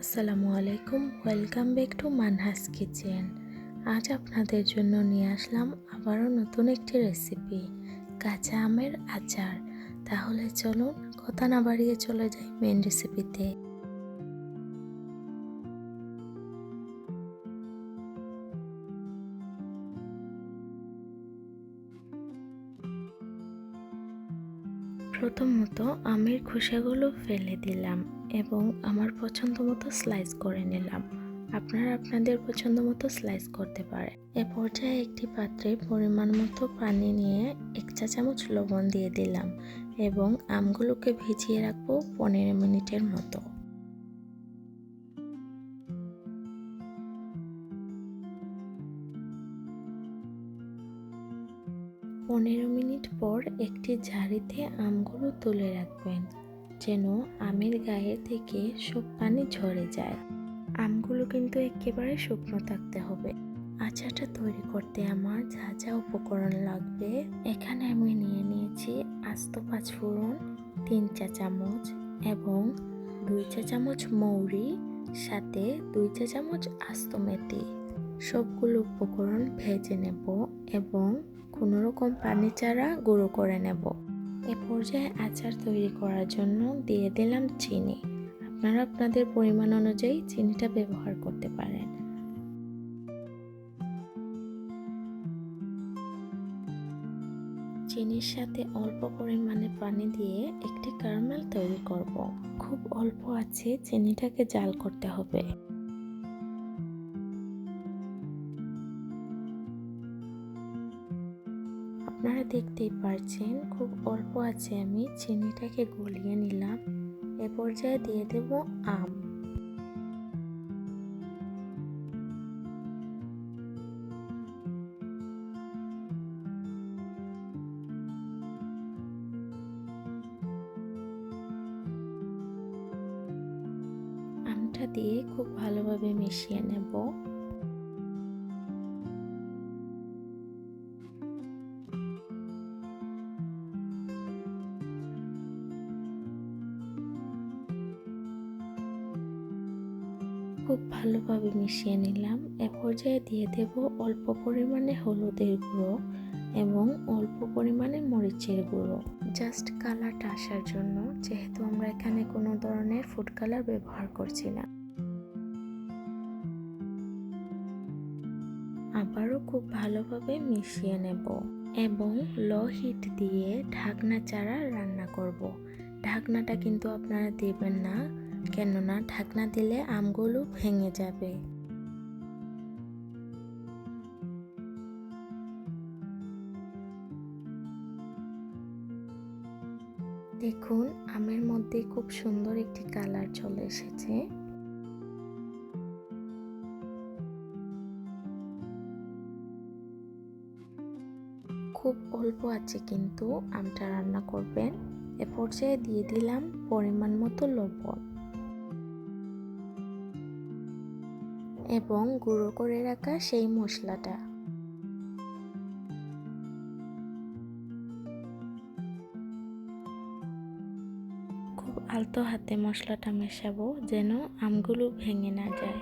আসসালামু আলাইকুম, welcome back to Manhas kitchen. আজ আপনাদের জন্য নিয়ে আসলাম আবারও নতুন একটি রেসিপি, কাঁচা আমের আচার। তাহলে চলুন কথা না বাড়িয়ে চলে যাই মেন রেসিপিতে। প্রথমত আমের খোসাগুলো ফেলে দিলাম এবং আমার পছন্দ মতো স্লাইস করে নিলাম। আপনারা আপনাদের পছন্দ মতো স্লাইস করতে পারেন। এ পর্যায়ে একটি পাত্রে পরিমাণ মতো পানি নিয়ে 1 চা চামচ লবণ দিয়ে দিলাম এবং আমগুলোকে ভিজিয়ে রাখবো 15 মিনিটের মতো। পনেরো মিনিট পর একটি ঝাড়িতে আমগুলো তুলে রাখবেন, যেন আমের গায়ে থেকে সব পানি ঝরে যায়। আমগুলো কিন্তু একেবারে শুকনো থাকতে হবে। আচারটা তৈরি করতে আমার যা যা উপকরণ লাগবে, এখানে আমি নিয়ে নিয়েছি আস্ত 5 ফোড়ন 3 চা চামচ এবং 2 চা চামচ মৌরি, সাথে 2 চা চামচ আস্ত মেথি। সবগুলো উপকরণ ভেজে নেব এবং কোনো রকম পানি ছাড়া গুঁড়ো করে নেব। এ পর্যায়ে আচার তৈরি করার জন্য দিয়ে দিলাম চিনি। আপনারা আপনাদের পরিমাণ অনুযায়ী চিনিটা ব্যবহার করতে পারেন। চিনির সাথে অল্প পরিমাণে পানি দিয়ে একটি ক্যারামেল তৈরি করব। খুব অল্প আছে চিনিটাকে জাল করতে হবে। আপনারা দেখতেই পারছেন খুব অল্প আছে, আমি চিনিটাকে গলিয়ে নিলাম। এ পর্যায়ে দিয়ে দেব আম। আমটা দিয়ে খুব ভালোভাবে মিশিয়ে নেব। খুব ভালোভাবে মিশিয়ে নিলাম। এ পর্যায়ে দিয়ে দেব অল্প পরিমাণে হলুদের গুঁড়ো এবং অল্প পরিমাণে মরিচের গুঁড়ো, জাস্ট কালারটা আসার জন্য, যেহেতু আমরা এখানে কোনো ধরনের ফুড কালার ব্যবহার করছি না। আবারও খুব ভালোভাবে মিশিয়ে নেব এবং লো হিট দিয়ে ঢাকনা ছাড়া রান্না করব। ঢাকনাটা কিন্তু আপনারা দেবেন না, কেননা ঢাকনা দিলে আমগুলো ভেঙে যাবে। দেখুন আমের মধ্যে খুব সুন্দর একটি কালার চলে এসেছে। খুব অল্প আছে কিন্তু আমটা রান্না করবেন। এ পর্যায়ে দিয়ে দিলাম পরিমাণ মতো লবণ এবং গুঁড়ো করে রাখা সেই মশলাটা। খুব আলতো হাতে মশলাটা মেশাবো যেন আমগুলো ভেঙে না যায়।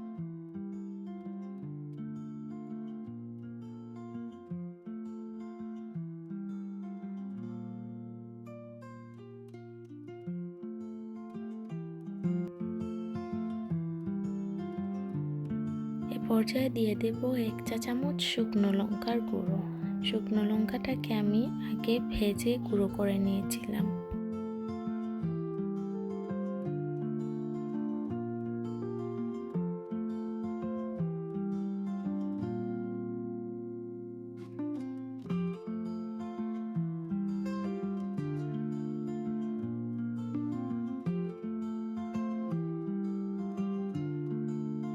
এ পর্যায়ে দিয়ে দেব 1 চা চামচ শুকনো লঙ্কার গুঁড়ো। শুকনো লঙ্কাটাকে আমি আগে ভেজে গুঁড়ো করে নিয়েছিলাম।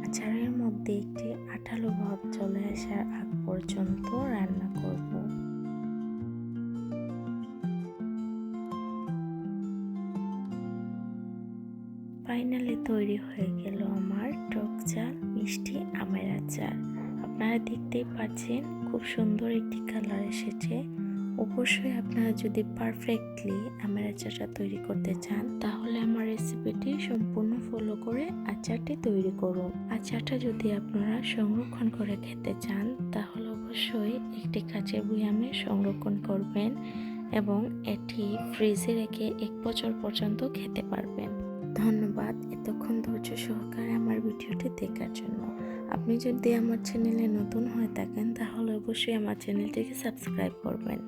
আচারের মধ্যে একটি আঠালো ভাব চলে আসার আগ পর্যন্ত রান্না করব। ফাইনালি তৈরি হয়ে গেল আমার টক ঝাল মিষ্টি আমের আচার। আপনারা দেখতেই পাচ্ছেন খুব সুন্দর একটি কালার এসেছে। অবশ্যই আপনারা যদি পারফেক্টলি আমের আচারটা তৈরি করতে চান তাহলে আমার রেসিপিটি সম্পূর্ণ ফলো করে আচারটি তৈরি করুন। আচারটা যদি আপনারা সংরক্ষণ করে খেতে চান তাহলে অবশ্যই একটি কাচের বয়ামে সংরক্ষণ করবেন এবং এটি ফ্রিজে রেখে 1 বছর পর্যন্ত খেতে পারবেন। ধন্যবাদ এতক্ষণ ধৈর্য সহকারে আমার ভিডিওটি দেখার জন্য। আপনি যদি আমার চ্যানেলে নতুন হয়ে থাকেন তাহলে অবশ্যই আমার চ্যানেলটিকে সাবস্ক্রাইব করবেন।